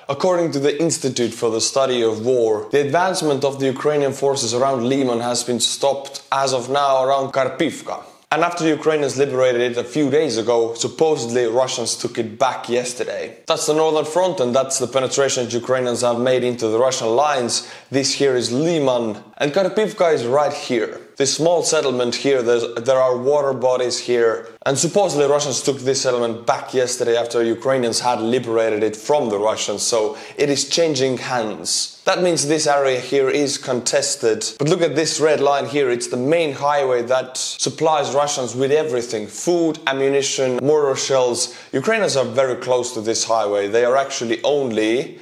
According to the Institute for the Study of War, the advancement of the Ukrainian forces around Liman has been stopped as of now around Karpivka. And after the Ukrainians liberated it a few days ago, supposedly Russians took it back yesterday. That's the northern front, and that's the penetration that Ukrainians have made into the Russian lines. This here is Liman, and Karpivka is right here. This small settlement here, there are water bodies here, and supposedly Russians took this settlement back yesterday after Ukrainians had liberated it from the Russians, so it is changing hands. That means this area here is contested. But look at this red line here, it's the main highway that supplies Russians with everything: food, ammunition, mortar shells. Ukrainians are very close to this highway. They are actually only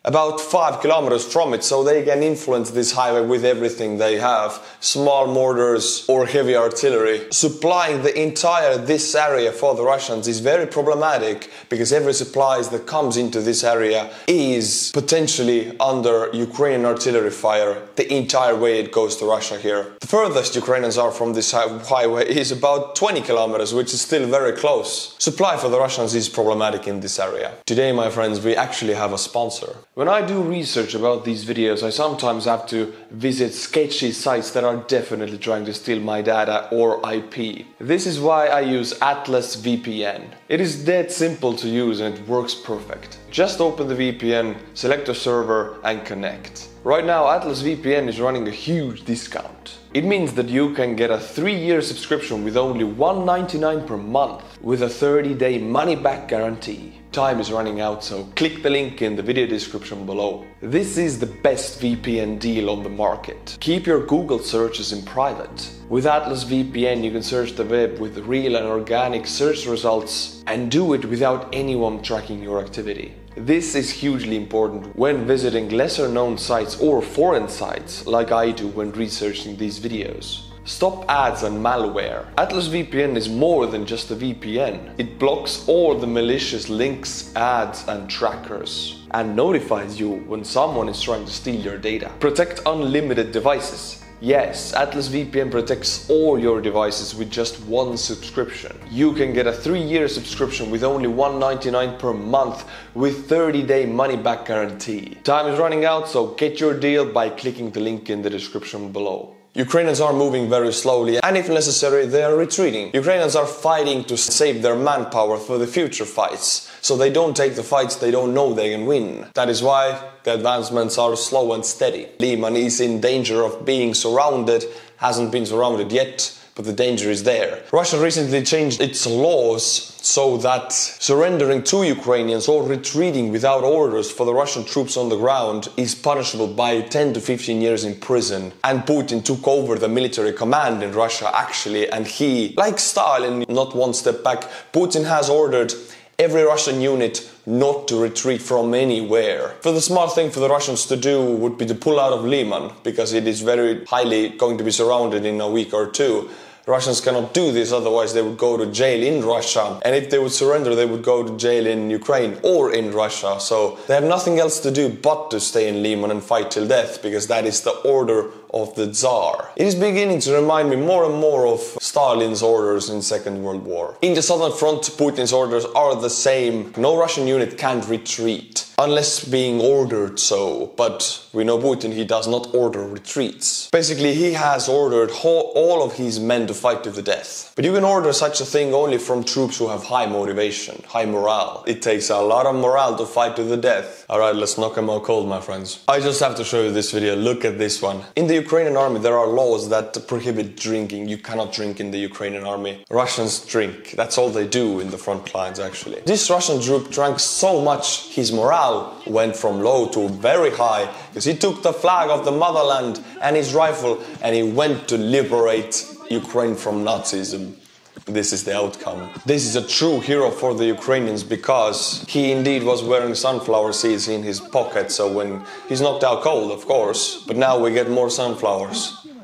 about 5 kilometers from it, so they can influence this highway with everything they have: small mortars or heavy artillery. Supplying the entire this area for the Russians is very problematic, because every supplies that comes into this area is potentially under Ukrainian artillery fire the entire way it goes to Russia here. The furthest Ukrainians are from this highway is about 20 kilometers, which is still very close. Supply for the Russians is problematic in this area. Today, my friends, we actually have a sponsor. When I do research about these videos, I sometimes have to visit sketchy sites that are definitely trying to steal my data or IP. This is why I use Atlas VPN. It is dead simple to use and it works perfect. Just open the VPN, select a server and connect. Right now Atlas VPN is running a huge discount. It means that you can get a 3-year subscription with only $1.99 per month with a 30-day money-back guarantee. Time is running out, so click the link in the video description below. This is the best VPN deal on the market. Keep your Google searches in private. With Atlas VPN you can search the web with real and organic search results and do it without anyone tracking your activity. This is hugely important when visiting lesser known sites or foreign sites like I do when researching these videos. Stop ads and malware. Atlas VPN is more than just a VPN. It blocks all the malicious links, ads and trackers, and notifies you when someone is trying to steal your data. Protect unlimited devices. Yes, Atlas VPN protects all your devices with just one subscription. You can get a 3-year subscription with only $1.99 per month with 30-day money-back guarantee. Time is running out, so get your deal by clicking the link in the description below. Ukrainians are moving very slowly, and if necessary they are retreating. Ukrainians are fighting to save their manpower for the future fights, so they don't take the fights they don't know they can win. That is why the advancements are slow and steady. Liman is in danger of being surrounded, hasn't been surrounded yet, but the danger is there. Russia recently changed its laws so that surrendering to Ukrainians or retreating without orders for the Russian troops on the ground is punishable by 10 to 15 years in prison. And Putin took over the military command in Russia actually, and he, like Stalin, not one step back, Putin has ordered every Russian unit not to retreat from anywhere. For the smart thing for the Russians to do would be to pull out of Liman, because it is very highly going to be surrounded in a week or two. Russians cannot do this, otherwise they would go to jail in Russia, and if they would surrender they would go to jail in Ukraine or in Russia, so they have nothing else to do but to stay in Liman and fight till death, because that is the order of the Tsar. It is beginning to remind me more and more of Stalin's orders in Second World War. In the southern front, Putin's orders are the same. No Russian unit can retreat unless being ordered so, but we know Putin, he does not order retreats. Basically, he has ordered all of his men to fight to the death. But you can order such a thing only from troops who have high motivation, high morale. It takes a lot of morale to fight to the death. Alright, let's knock them out cold, my friends. I just have to show you this video. Look at this one. In the Ukrainian army, there are laws that prohibit drinking. You cannot drink in the Ukrainian army. Russians drink. That's all they do in the front lines, actually. This Russian troop drank so much, his morale went from low to very high, because he took the flag of the motherland and his rifle and he went to liberate Ukraine from Nazism. This is the outcome. This is a true hero for the Ukrainians, because he indeed was wearing sunflower seeds in his pocket, so when he's knocked out cold, of course, but now we get more sunflowers.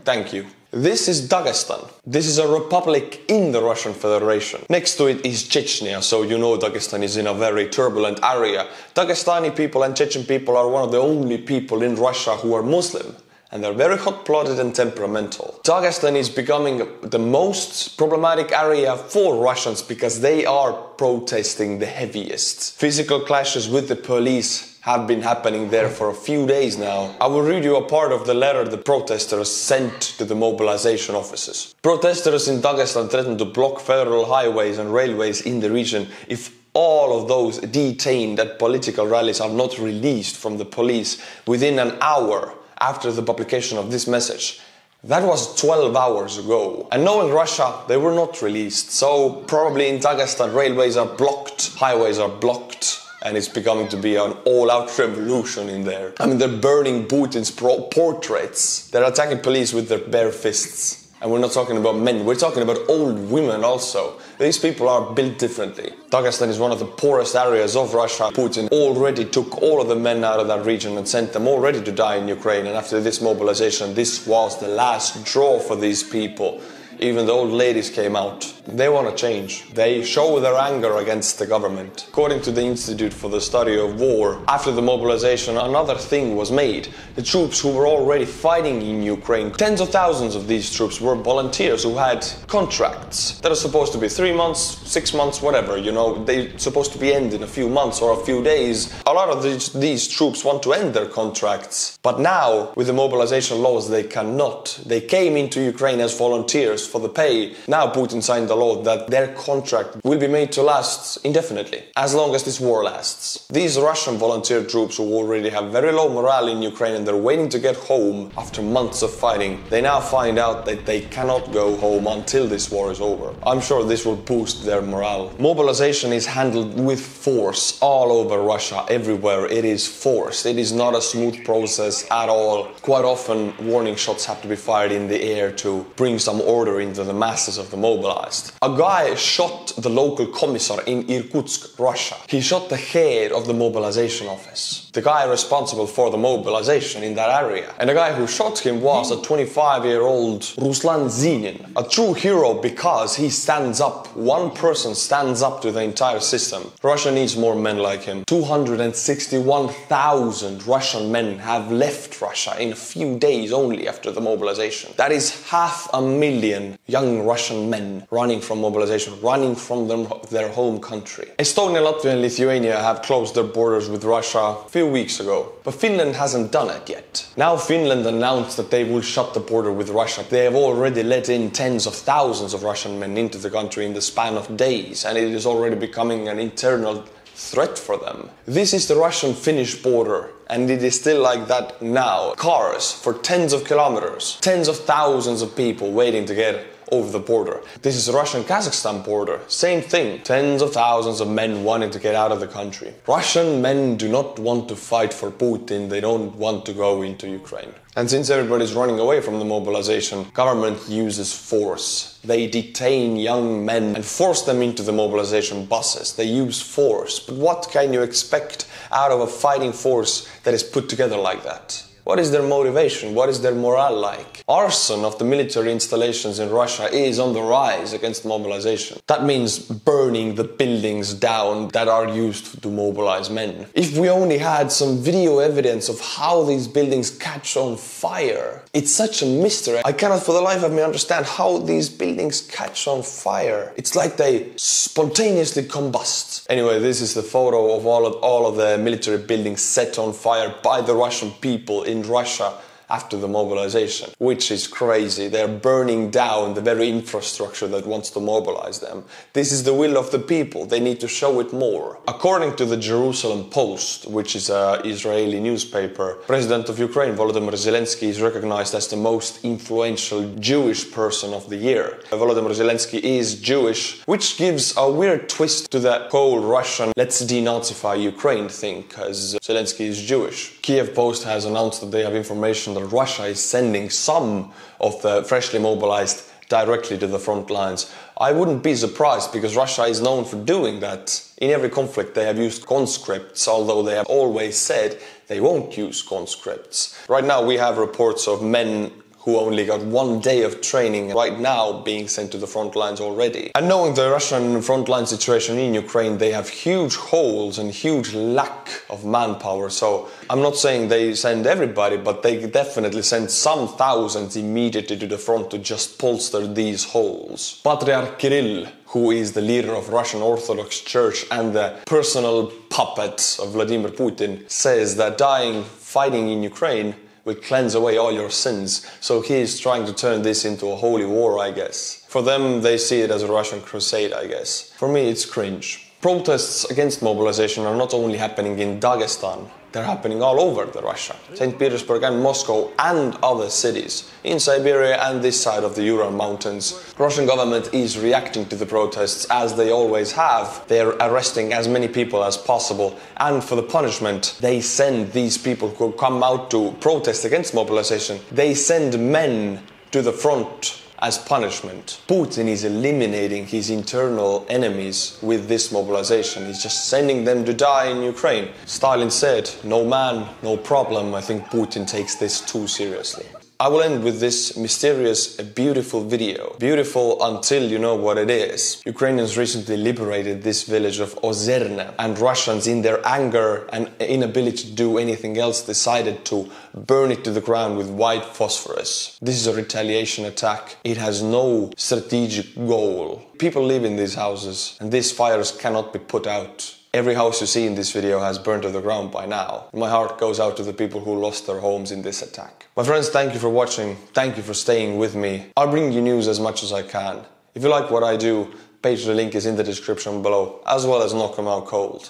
Thank you. This is Dagestan. This is a republic in the Russian Federation. Next to it is Chechnya, so you know Dagestan is in a very turbulent area. Dagestani people and Chechen people are one of the only people in Russia who are Muslim, and they're very hot-blooded and temperamental. Dagestan is becoming the most problematic area for Russians because they are protesting the heaviest. Physical clashes with the police have been happening there for a few days now. I will read you a part of the letter the protesters sent to the mobilization officers. Protesters in Dagestan threaten to block federal highways and railways in the region if all of those detained at political rallies are not released from the police within an hour after the publication of this message. That was 12 hours ago. And knowing Russia, they were not released. So probably in Dagestan railways are blocked, highways are blocked, and it's becoming to be an all-out revolution in there. I mean, they're burning Putin's portraits. They're attacking police with their bare fists. And we're not talking about men, we're talking about old women also. These people are built differently. Dagestan is one of the poorest areas of Russia. Putin already took all of the men out of that region and sent them already to die in Ukraine. And after this mobilization, this was the last draw for these people. Even the old ladies came out. They want to change. They show their anger against the government. According to the Institute for the Study of War, after the mobilization, another thing was made. The troops who were already fighting in Ukraine, tens of thousands of these troops were volunteers who had contracts that are supposed to be 3 months, 6 months, whatever, you know, they're supposed to be end in a few months or a few days. A lot of these troops want to end their contracts. But now, with the mobilization laws, they cannot. They came into Ukraine as volunteers for the pay. Now Putin signed the law that their contract will be made to last indefinitely, as long as this war lasts. These Russian volunteer troops who already have very low morale in Ukraine and they're waiting to get home after months of fighting, they now find out that they cannot go home until this war is over. I'm sure this will boost their morale. Mobilization is handled with force all over Russia, everywhere. It is forced. It is not a smooth process at all. Quite often warning shots have to be fired in the air to bring some order into the masses of the mobilized. A guy shot the local commissar in Irkutsk, Russia. He shot the head of the mobilization office, the guy responsible for the mobilization in that area. And the guy who shot him was a 25-year-old Ruslan Zinin, a true hero because he stands up. One person stands up to the entire system. Russia needs more men like him. 261,000 Russian men have left Russia in a few days only after the mobilization. That is 500,000 young Russian men running from mobilization, running from their home country. Estonia, Latvia and Lithuania have closed their borders with Russia a few weeks ago, but Finland hasn't done it yet. Now Finland announced that they will shut the border with Russia. They have already let in tens of thousands of Russian men into the country in the span of days, and it is already becoming an internal threat for them. This is the Russian-Finnish border, and it is still like that now. Cars for tens of kilometers, tens of thousands of people waiting to get over the border. This is the Russian-Kazakhstan border. Same thing. Tens of thousands of men wanting to get out of the country. Russian men do not want to fight for Putin. They don't want to go into Ukraine. And since everybody's running away from the mobilization, government uses force. They detain young men and force them into the mobilization buses. They use force. But what can you expect out of a fighting force that is put together like that? What is their motivation? What is their morale like? Arson of the military installations in Russia is on the rise against mobilization. That means burning the buildings down that are used to mobilize men. If we only had some video evidence of how these buildings catch on fire, it's such a mystery. I cannot for the life of me understand how these buildings catch on fire. It's like they spontaneously combust. Anyway, this is the photo of all of the military buildings set on fire by the Russian people in Russia after the mobilization, which is crazy. They're burning down the very infrastructure that wants to mobilize them. This is the will of the people. They need to show it more. According to the Jerusalem Post, which is an Israeli newspaper, President of Ukraine, Volodymyr Zelensky, is recognized as the most influential Jewish person of the year. Volodymyr Zelensky is Jewish, which gives a weird twist to the whole Russian let's denazify Ukraine thing, because Zelensky is Jewish. Kiev Post has announced that they have information that Russia is sending some of the freshly mobilized directly to the front lines. I wouldn't be surprised, because Russia is known for doing that. In every conflict they have used conscripts, although they have always said they won't use conscripts. Right now we have reports of men who only got 1 day of training, right now being sent to the front lines already. And knowing the Russian frontline situation in Ukraine, they have huge holes and huge lack of manpower. So I'm not saying they send everybody, but they definitely send some thousands immediately to the front to just bolster these holes. Patriarch Kirill, who is the leader of Russian Orthodox Church and the personal puppet of Vladimir Putin, says that dying fighting in Ukraine will cleanse away all your sins. So he is trying to turn this into a holy war, I guess. For them, they see it as a Russian crusade, I guess. For me, it's cringe. Protests against mobilization are not only happening in Dagestan, they're happening all over the Russia. St. Petersburg and Moscow and other cities, in Siberia and this side of the Ural Mountains. The Russian government is reacting to the protests as they always have. They're arresting as many people as possible, and for the punishment, they send these people who come out to protest against mobilization, they send men to the front as punishment. Putin is eliminating his internal enemies with this mobilization. He's just sending them to die in Ukraine. Stalin said, no man, no problem. I think Putin takes this too seriously. I will end with this mysterious, beautiful video. Beautiful until you know what it is. Ukrainians recently liberated this village of Ozerne, and Russians, in their anger and inability to do anything else, decided to burn it to the ground with white phosphorus. This is a retaliation attack. It has no strategic goal. People live in these houses, and these fires cannot be put out. Every house you see in this video has burned to the ground by now. My heart goes out to the people who lost their homes in this attack. My friends, thank you for watching. Thank you for staying with me. I'll bring you news as much as I can. If you like what I do, Patreon link is in the description below, as well as Knock 'em Out Cold.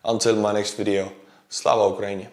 Until my next video, Slava Ukraini.